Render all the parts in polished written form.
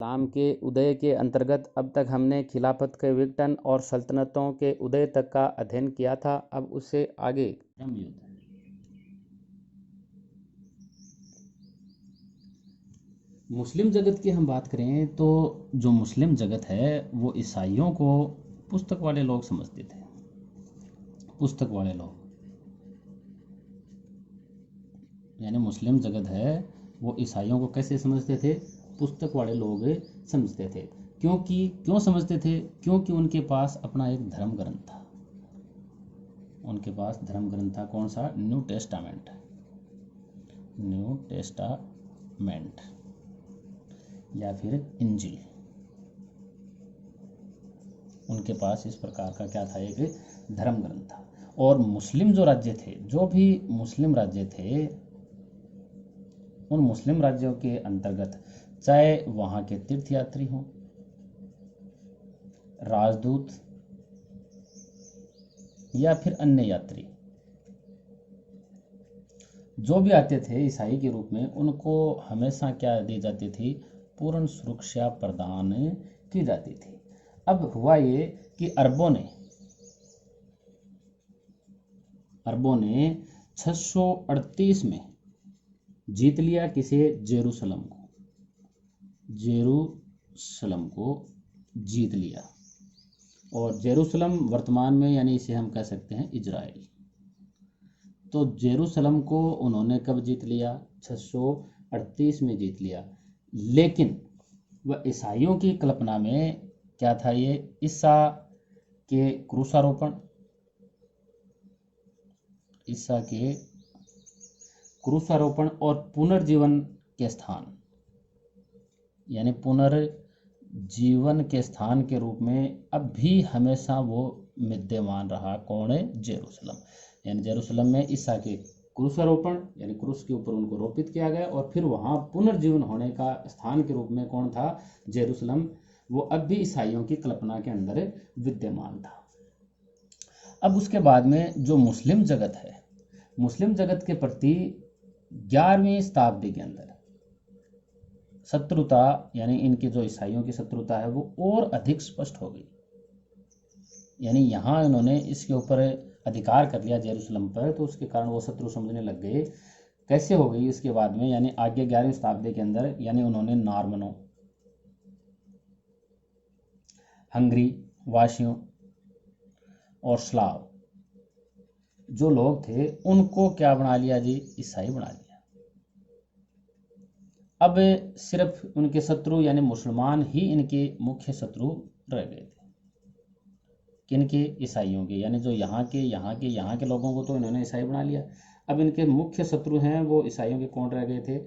इस्लाम के उदय के अंतर्गत अब तक हमने खिलाफत के विघटन और सल्तनतों के उदय तक का अध्ययन किया था। अब उससे आगे युद्ध। मुस्लिम जगत की हम बात करें तो जो मुस्लिम जगत है वो ईसाइयों को पुस्तक वाले लोग समझते थे। पुस्तक वाले लोग यानी मुस्लिम जगत है वो ईसाइयों को कैसे समझते थे? पुस्तक वाले लोग समझते थे। क्यों समझते थे? क्योंकि उनके पास अपना एक धर्म ग्रंथ था। उनके पास धर्म ग्रंथ था। कौन सा? New testament. न्यू टेस्टामेंट या फिर इंजिल। उनके पास इस प्रकार का क्या था? एक धर्म ग्रंथ था। और मुस्लिम जो राज्य थे, जो भी मुस्लिम राज्य थे, उन मुस्लिम राज्यों के अंतर्गत चाहे वहाँ के तीर्थयात्री हों, राजदूत या फिर अन्य यात्री, जो भी आते थे ईसाई के रूप में, उनको हमेशा क्या दी जाती थी? पूर्ण सुरक्षा प्रदान की जाती थी। अब हुआ ये कि अरबों ने 638 में जीत लिया किसे? जेरूसलम को जीत लिया। और जेरूसलम वर्तमान में यानी इसे हम कह सकते हैं इजराइल। तो जेरूसलम को उन्होंने कब जीत लिया? 638 में जीत लिया। लेकिन वह ईसाइयों की कल्पना में क्या था? ये ईसा के क्रूसारोपण और पुनर्जीवन के स्थान, यानी पुनर्जीवन के स्थान के रूप में अब भी हमेशा वो विद्यमान रहा। कौन है? जेरूसलम। यानी जेरूसलम में ईसा के क्रूसारोपण यानी क्रूस के ऊपर उनको रोपित किया गया और फिर वहाँ पुनर्जीवन होने का स्थान के रूप में कौन था? जेरूसलम। वो अब भी ईसाइयों की कल्पना के अंदर विद्यमान था। अब उसके बाद में जो मुस्लिम जगत है, मुस्लिम जगत के प्रति 11वीं शताब्दी के अंदर शत्रुता, यानी इनकी जो ईसाइयों की शत्रुता है वो और अधिक स्पष्ट हो गई। यानी यहाँ इन्होंने इसके ऊपर अधिकार कर लिया जेरूसलम पर, तो उसके कारण वो शत्रु समझने लग गए। कैसे हो गई इसके बाद में? यानी आगे 11वीं शताब्दी के अंदर यानी उन्होंने नॉर्मनों, हंगरी वासियों और स्लाव जो लोग थे उनको क्या बना लिया जी? ईसाई बना लिया। अब सिर्फ उनके शत्रु यानी मुसलमान ही इनके मुख्य शत्रु रह गए थे। किनके? ईसाइयों के। यानी जो यहाँ के लोगों को तो इन्होंने ईसाई बना लिया। अब इनके मुख्य शत्रु हैं वो ईसाइयों के कौन रह गए थे?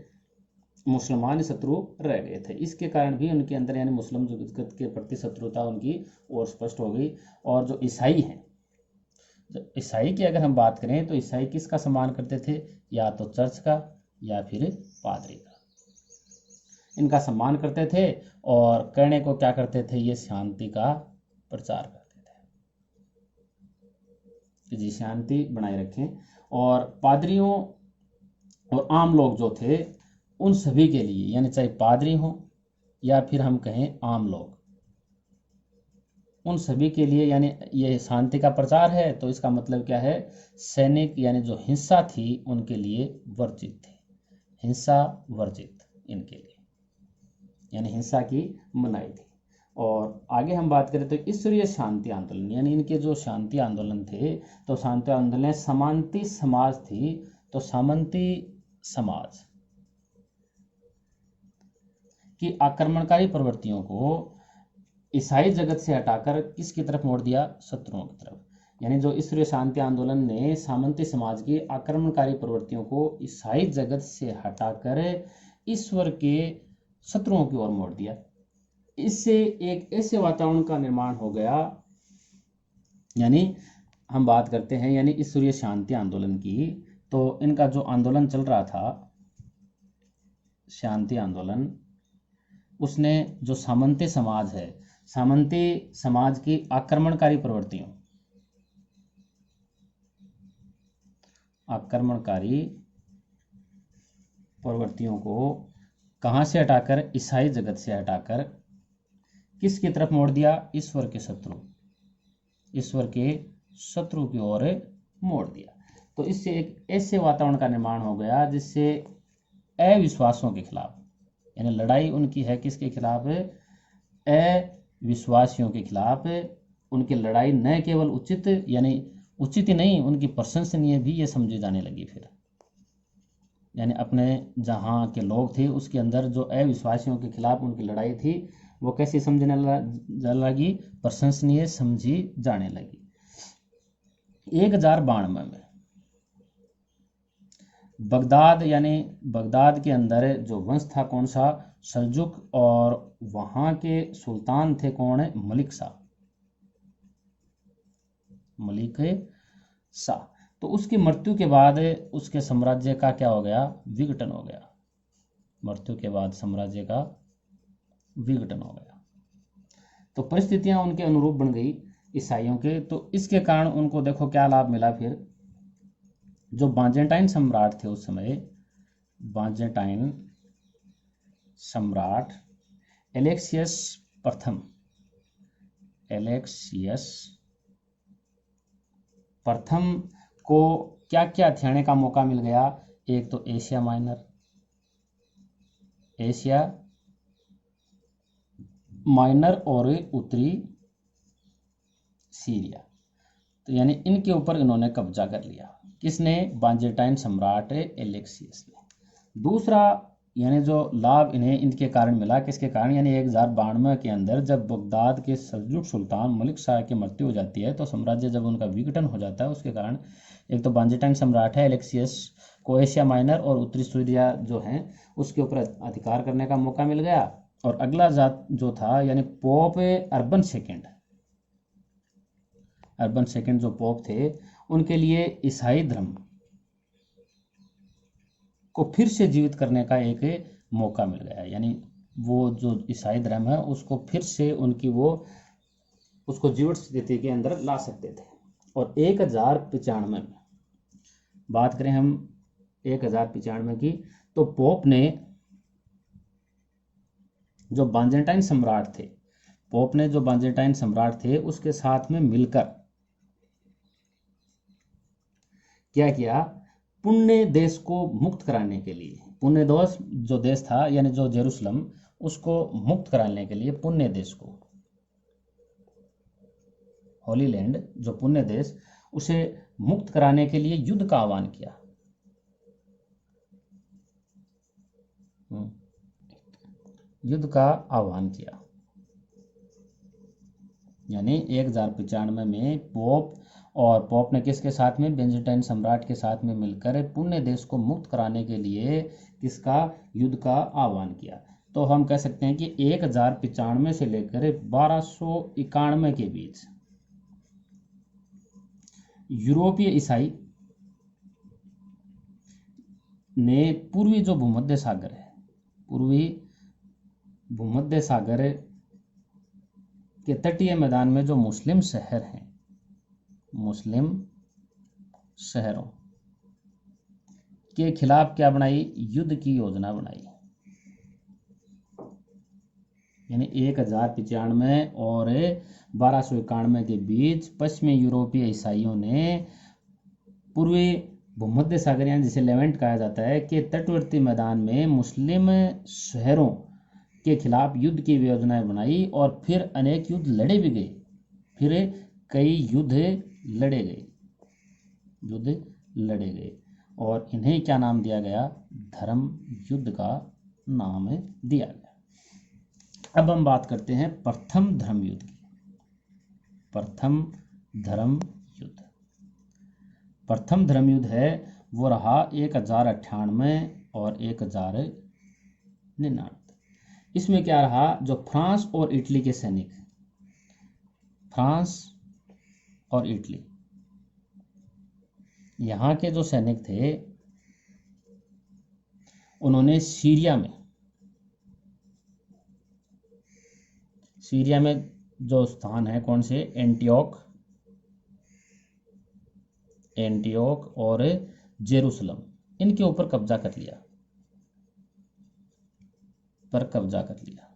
मुसलमान शत्रु रह गए थे। इसके कारण भी उनके अंदर यानी मुस्लिम जगत के प्रति शत्रुता उनकी और स्पष्ट हो गई। और जो ईसाई हैं, ईसाई की अगर हम बात करें तो ईसाई किसका सम्मान करते थे? या तो चर्च का या फिर पादरी का, इनका सम्मान करते थे। और करने को क्या करते थे? ये शांति का प्रचार करते थे कि जी शांति बनाए रखें। और पादरियों और आम लोग जो थे उन सभी के लिए, यानी चाहे पादरी हो या फिर हम कहें आम लोग, उन सभी के लिए यानी ये शांति का प्रचार है। तो इसका मतलब क्या है? सैनिक यानी जो हिंसा थी उनके लिए वर्जित थी। हिंसा वर्जित इनके लिए, यानी हिंसा की मनाही थी। और आगे हम बात करें तो ईश्वरीय शांति आंदोलन, यानी इनके जो शांति आंदोलन थे, तो शांति आंदोलन सामंती समाज थी। तो सामंती समाज की आक्रमणकारी प्रवृत्तियों को ईसाई जगत से हटाकर किसकी तरफ मोड़ दिया? शत्रुओं की तरफ। यानी जो ईश्वरीय शांति आंदोलन ने सामंती समाज की आक्रमणकारी प्रवृत्तियों को ईसाई जगत से हटाकर ईश्वर के शत्रुओं की ओर मोड़ दिया। इससे एक ऐसे वातावरण का निर्माण हो गया, यानी हम बात करते हैं यानी ईश्वरीय शांति आंदोलन की, तो इनका जो आंदोलन चल रहा था शांति आंदोलन, उसने जो सामंती समाज है, सामंती समाज की आक्रमणकारी प्रवृत्तियों को कहाँ से हटाकर? ईसाई जगत से हटाकर किसकी तरफ मोड़ दिया? ईश्वर के शत्रु, ईश्वर के शत्रु की ओर मोड़ दिया। तो इससे एक ऐसे वातावरण का निर्माण हो गया जिससे अविश्वासों के खिलाफ, यानी लड़ाई उनकी है किसके खिलाफ? अविश्वासियों के खिलाफ। उनकी लड़ाई न केवल उचित, यानी उचित ही नहीं, उनकी प्रशंसनीय भी ये समझी जाने लगी फिर। यानी अपने जहाँ के लोग थे उसके अंदर जो अविश्वासियों के खिलाफ उनकी लड़ाई थी वो कैसी समझने लगी? प्रशंसनीय समझी जाने लगी। 1092 में बगदाद, यानी बगदाद के अंदर जो वंश था कौन सा? सल्जुक, और वहाँ के सुल्तान थे कौन? मलिक शाह, मलिक शाह। तो उसकी मृत्यु के बाद उसके साम्राज्य का क्या हो गया? विघटन हो गया। मृत्यु के बाद साम्राज्य का विघटन हो गया। तो परिस्थितियां उनके अनुरूप बन गई ईसाइयों के। तो इसके कारण उनको देखो क्या लाभ मिला फिर। जो बाजेंटाइन सम्राट थे उस समय, बाजेंटाइन सम्राट एलेक्सियस प्रथम, एलेक्सियस प्रथम को क्या क्या हथियाने का मौका मिल गया? एक तो एशिया माइनर, एशिया माइनर और उत्तरी सीरिया। तो यानी इनके ऊपर इन्होंने कब्जा कर लिया। किसने? बाजेंटाइन सम्राट एलेक्सियस ने। दूसरा यानी जो लाभ इन्हें इनके कारण मिला, किसके कारण? यानी 1092 के अंदर जब बगदाद के सल्जुक सुल्तान मलिक शाह की मृत्यु हो जाती है, तो साम्राज्य जब उनका विघटन हो जाता है, उसके कारण एक तो बाजेंटाइन सम्राट है एलेक्सियस को एशिया माइनर और उत्तरी सीरिया जो है उसके ऊपर अधिकार करने का मौका मिल गया। और अगला जात जो था यानी pope urban second, urban second जो पोप थे, उनके लिए ईसाई धर्म को फिर से जीवित करने का एक मौका मिल गया। यानी वो जो ईसाई धर्म है उसको फिर से उनकी वो उसको जीवित स्थिति के अंदर ला सकते थे। और 1095 में बात करें हम 1095 की, तो पोप ने जो बाजेंटाइन सम्राट थे, पोप ने जो बाजेंटाइन सम्राट थे उसके साथ में मिलकर क्या किया? पुण्य देश को मुक्त कराने के लिए, पुण्य देश जो देश था यानी जो जेरूसलम, उसको मुक्त कराने के लिए पुण्य देश को, होली लैंड जो पुण्य देश, उसे मुक्त कराने के लिए युद्ध का आह्वान किया। युद्ध का आह्वान किया। यानी 1095 में पोप ने किसके साथ में? बाजेंटाइन सम्राट के साथ में मिलकर पुण्य देश को मुक्त कराने के लिए किसका? युद्ध का आह्वान किया। तो हम कह सकते हैं कि 1095 से लेकर 1291 के बीच यूरोपीय ईसाई ने पूर्वी जो भूमध्य सागर है, पूर्वी भूमध्य सागर के तटीय मैदान में जो मुस्लिम शहर हैं, मुस्लिम शहरों के खिलाफ क्या बनाई? युद्ध की योजना बनाई। यानी 1095 और 1291 के बीच पश्चिमी यूरोपीय ईसाइयों ने पूर्वी भूमध्य सागर यानी जिसे लेवेंट कहा जाता है के तटवर्ती मैदान में मुस्लिम शहरों के खिलाफ युद्ध की योजनाएं बनाई और फिर अनेक युद्ध लड़े भी गए। फिर कई युद्ध लड़े गए, युद्ध लड़े गए और इन्हें क्या नाम दिया गया? धर्म युद्ध का नाम दिया गया। अब हम बात करते हैं प्रथम धर्म युद्ध की। प्रथम धर्म युद्ध, प्रथम धर्म युद्ध है वो रहा 1098 और 1099। इसमें क्या रहा? जो फ्रांस और इटली के सैनिक, फ्रांस और इटली यहाँ के जो सैनिक थे, उन्होंने सीरिया में जो स्थान है कौन से? एंटियोक और जेरूसलम, इनके ऊपर कब्जा कर लिया। पर कब्जा कर लिया।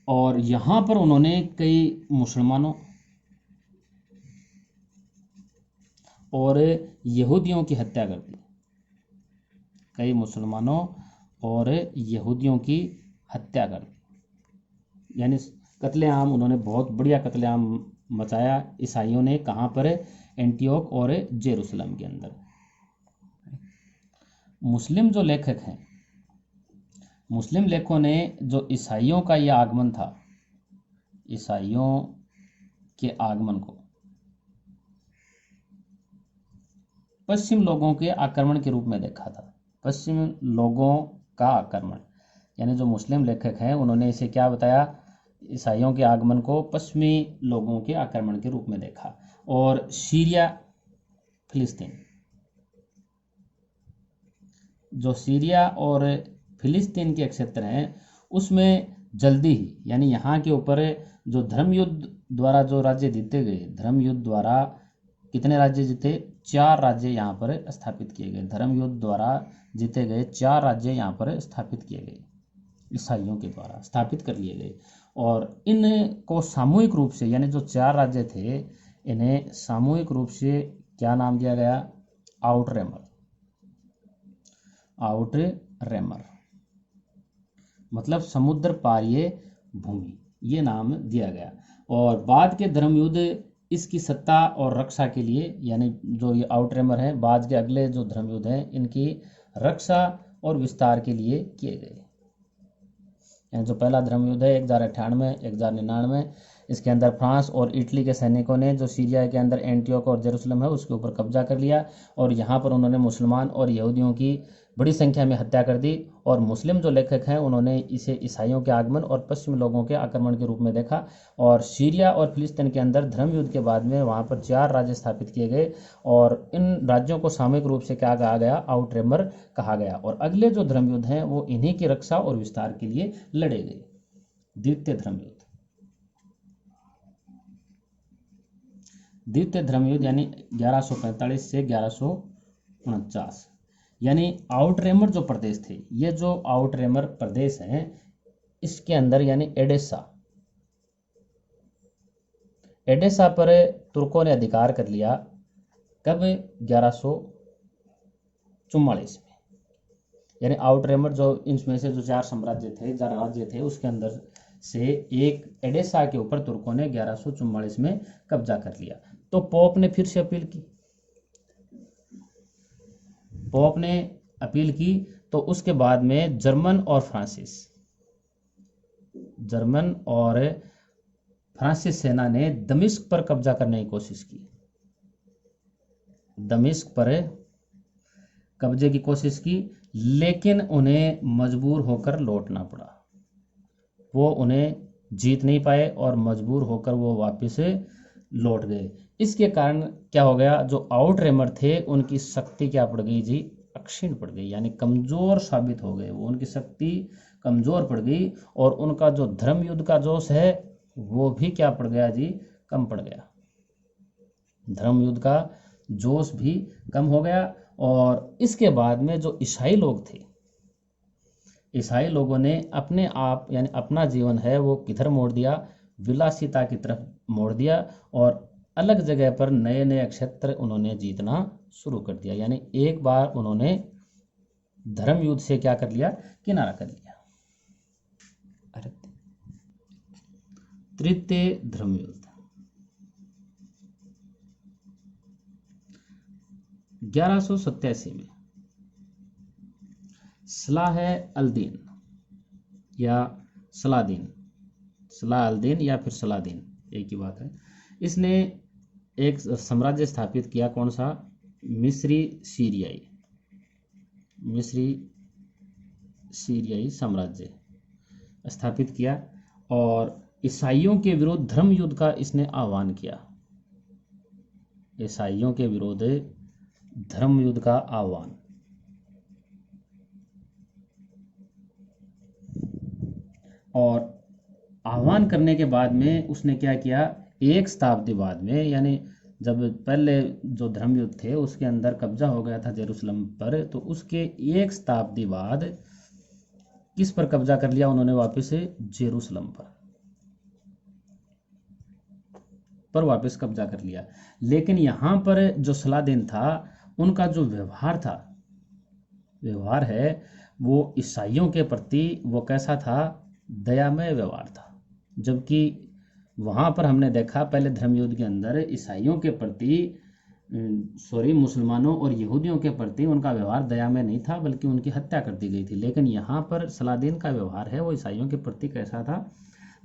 और यहाँ पर उन्होंने कई मुसलमानों और यहूदियों की हत्या कर दी। कई मुसलमानों और यहूदियों की हत्या कर दी, यानी कत्लेआम, उन्होंने बहुत बढ़िया कत्लेआम मचाया ईसाइयों ने। कहाँ पर? एंटियोक और जेरूसलम के अंदर। मुस्लिम जो लेखक हैं, मुस्लिम लेखकों ने जो ईसाइयों का यह आगमन था, ईसाइयों के आगमन को पश्चिम लोगों के आक्रमण के रूप में देखा था। पश्चिम लोगों का आक्रमण, यानी जो मुस्लिम लेखक हैं उन्होंने इसे क्या बताया? ईसाइयों के आगमन को पश्चिमी लोगों के आक्रमण के रूप में देखा। और सीरिया फिलिस्तीन, जो सीरिया और फिलिस्तीन के क्षेत्र हैं उसमें जल्दी ही, यानी यहाँ के ऊपर जो धर्मयुद्ध द्वारा जो राज्य जीते गए, धर्मयुद्ध द्वारा कितने राज्य जीते? 4 राज्य यहाँ पर स्थापित किए गए। धर्मयुद्ध द्वारा जीते गए 4 राज्य यहाँ पर स्थापित किए गए, ईसाइयों के द्वारा स्थापित कर लिए गए। और इनको सामूहिक रूप से, यानी जो 4 राज्य थे, इन्हें सामूहिक रूप से क्या नाम दिया गया? आउटरेमर। आउटरेमर मतलब समुद्र पारीय भूमि, ये नाम दिया गया। और बाद के धर्मयुद्ध इसकी सत्ता और रक्षा के लिए, यानी जो ये आउटरेमर है, बाद के अगले जो धर्मयुद्ध हैं इनकी रक्षा और विस्तार के लिए किए गए। यानी जो पहला धर्मयुद्ध है 1098 1099, इसके अंदर फ्रांस और इटली के सैनिकों ने जो सीरिया के अंदर एंटियोक और जेरूसलम है उसके ऊपर कब्जा कर लिया। और यहाँ पर उन्होंने मुसलमान और यहूदियों की बड़ी संख्या में हत्या कर दी। और मुस्लिम जो लेखक हैं उन्होंने इसे ईसाइयों के आगमन और पश्चिम लोगों के आक्रमण के रूप में देखा। और सीरिया और फिलिस्तीन के अंदर धर्मयुद्ध के बाद में वहाँ पर 4 राज्य स्थापित किए गए और इन राज्यों को सामूहिक रूप से क्या कहा गया? आउटरेमर कहा गया। और अगले जो धर्मयुद्ध हैं वो इन्हीं की रक्षा और विस्तार के लिए लड़े गए। द्वितीय धर्मयुद्ध, द्वितीय धर्मयुद्ध यानी 1145 से 1149, यानी आउटरेमर जो प्रदेश थे, ये जो आउटरेमर प्रदेश हैं इसके अंदर, यानी एडेसा पर तुर्कों ने अधिकार कर लिया। कब? 1144 में। यानी आउटरेमर जो इनमें से जो 4 साम्राज्य थे, 4 राज्य थे, उसके अंदर से एक एडेसा के ऊपर तुर्कों ने 1144 में कब्जा कर लिया। तो पोप ने फिर से अपील की, पोप ने अपील की। तो उसके बाद में जर्मन और फ्रांसीस सेना ने दमिश्क पर कब्जा करने की कोशिश की। दमिश्क पर कब्जे की कोशिश की, लेकिन उन्हें मजबूर होकर लौटना पड़ा। वो उन्हें जीत नहीं पाए और मजबूर होकर वो वापस लौट गए। इसके कारण क्या हो गया? जो आउटरेमर थे उनकी शक्ति क्या पड़ गई जी? अक्षीण पड़ गई, यानी कमजोर साबित हो गए वो। उनकी शक्ति कमजोर पड़ गई और उनका जो धर्मयुद्ध का जोश है वो भी क्या पड़ गया जी? कम पड़ गया। धर्मयुद्ध का जोश भी कम हो गया। और इसके बाद में जो ईसाई लोग थे, ईसाई लोगों ने अपने आप, यानी अपना जीवन है वो किधर मोड़ दिया? विलासिता की तरफ मोड़ दिया। और अलग जगह पर नए नए क्षेत्र उन्होंने जीतना शुरू कर दिया। यानी एक बार उन्होंने धर्मयुद्ध से क्या कर लिया? किनारा कर लिया। तृतीय धर्मयुद्ध 1187 में सलाह अल-दीन या सलादीन, सलाह अल-दीन या फिर सलादीन, एक ही बात है, इसने एक साम्राज्य स्थापित किया। कौन सा? मिस्री सीरियाई साम्राज्य स्थापित किया। और ईसाइयों के विरुद्ध धर्मयुद्ध का इसने आह्वान किया। ईसाइयों के विरुद्ध धर्मयुद्ध का आह्वान। और आह्वान करने के बाद में उसने क्या किया? 1 शताब्दी बाद में, यानी जब पहले जो धर्मयुद्ध थे उसके अंदर कब्जा हो गया था जेरूसलम पर, तो उसके 1 शताब्दी बाद किस पर कब्जा कर लिया उन्होंने? वापस जेरूसलम पर वापस कब्जा कर लिया। लेकिन यहाँ पर जो सलादीन था, उनका जो व्यवहार है वो ईसाइयों के प्रति वो कैसा था? दयामय व्यवहार था। जबकि वहाँ पर हमने देखा पहले धर्म युद्ध के अंदर ईसाइयों के प्रति मुसलमानों और यहूदियों के प्रति उनका व्यवहार दयामय नहीं था, बल्कि उनकी हत्या कर दी गई थी। लेकिन यहाँ पर सलादीन का व्यवहार है वो ईसाइयों के प्रति कैसा था?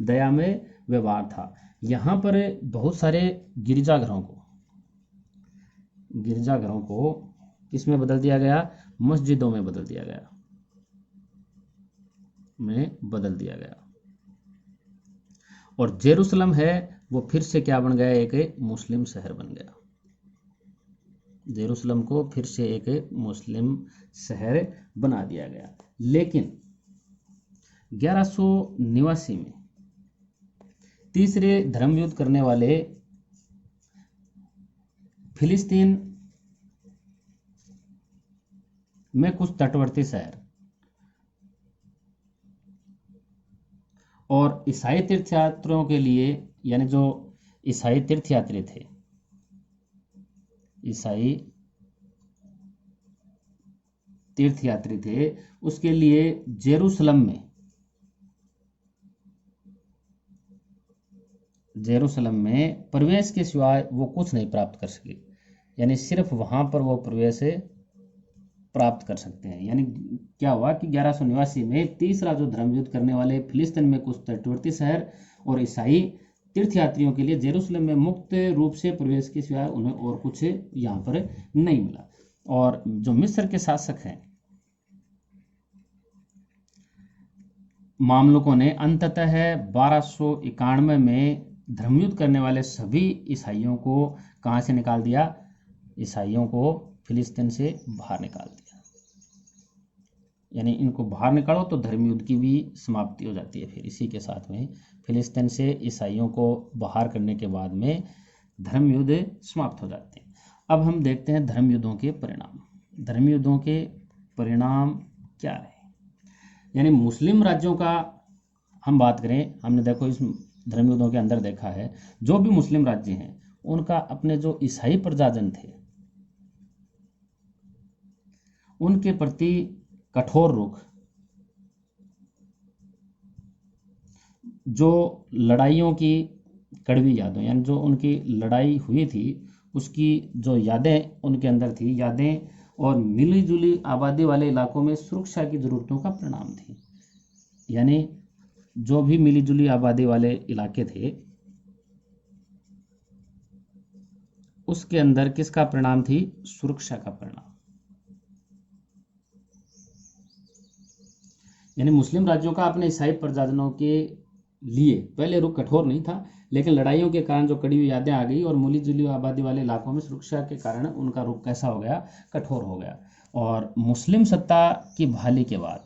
दयामय व्यवहार था। यहाँ पर बहुत सारे गिरजाघरों को किसमें बदल दिया गया? मस्जिदों में बदल दिया गया। और जेरूसलम है वो फिर से क्या बन गया? एक मुस्लिम शहर बन गया। जेरूसलम को फिर से एक मुस्लिम शहर बना दिया गया। लेकिन 1189 में तीसरे धर्म युद्ध करने वाले फिलिस्तीन में कुछ तटवर्ती शहर और ईसाई तीर्थयात्रियों के लिए, यानी जो ईसाई तीर्थयात्री थे, उसके लिए जेरूसलम में प्रवेश के सिवाय वो कुछ नहीं प्राप्त कर सके। यानी सिर्फ वहां पर वो प्रवेश प्राप्त कर सकते हैं। यानी क्या हुआ कि 1189 में तीसरा जो धर्म युद्ध करने वाले फिलिस्तीन में कुछ तटवर्ती शहर और ईसाई तीर्थयात्रियों के लिए जेरूसलम में मुक्त रूप से प्रवेश के सिवाय उन्हें और कुछ यहाँ पर नहीं मिला। और जो मिस्र के शासक हैं मामलुकों ने अंततः 1291 में धर्मयुद्ध करने वाले सभी ईसाइयों को कहाँ से निकाल दिया? ईसाइयों को फिलिस्तीन से बाहर निकाल दिया। यानी इनको बाहर निकालो तो धर्मयुद्ध की भी समाप्ति हो जाती है। फिर इसी के साथ में फिलिस्तीन से ईसाइयों को बाहर करने के बाद में धर्मयुद्ध समाप्त हो जाते हैं। अब हम देखते हैं धर्मयुद्धों के परिणाम। धर्मयुद्धों के परिणाम क्या है? यानी मुस्लिम राज्यों का हम बात करें, हमने देखो इस धर्मयुद्धों के अंदर देखा है जो भी मुस्लिम राज्य हैं उनका अपने जो ईसाई प्रजाजन थे उनके प्रति कठोर रुख, जो लड़ाइयों की कड़वी यादें, यानी जो उनकी लड़ाई हुई थी उसकी जो यादें उनके अंदर थी, यादें और मिली जुली आबादी वाले इलाकों में सुरक्षा की ज़रूरतों का परिणाम थी। यानी जो भी मिली जुली आबादी वाले इलाके थे उसके अंदर किसका परिणाम थी? सुरक्षा का परिणाम। यानी मुस्लिम राज्यों का अपने ईसाई प्रजाजनों के लिए पहले रुख कठोर नहीं था, लेकिन लड़ाइयों के कारण जो कड़ी हुई यादें आ गई और मिली जुली आबादी वाले इलाकों में सुरक्षा के कारण उनका रुख कैसा हो गया? कठोर हो गया। और मुस्लिम सत्ता की बहाली के बाद,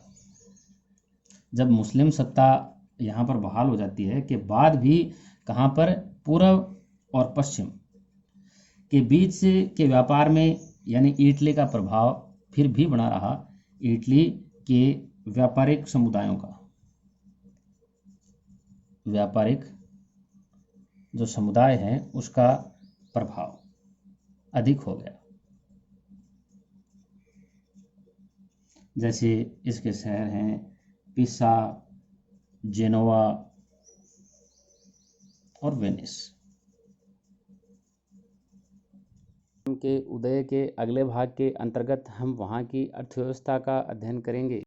जब मुस्लिम सत्ता यहाँ पर बहाल हो जाती है के बाद भी कहाँ पर? पूर्व और पश्चिम के बीच के व्यापार में, यानी इटली का प्रभाव फिर भी बना रहा। इटली के व्यापारिक समुदायों का, व्यापारिक जो समुदाय हैं उसका प्रभाव अधिक हो गया। जैसे इसके शहर हैं पिसा, जेनोवा और वेनिस। के उदय के अगले भाग के अंतर्गत हम वहाँ की अर्थव्यवस्था का अध्ययन करेंगे।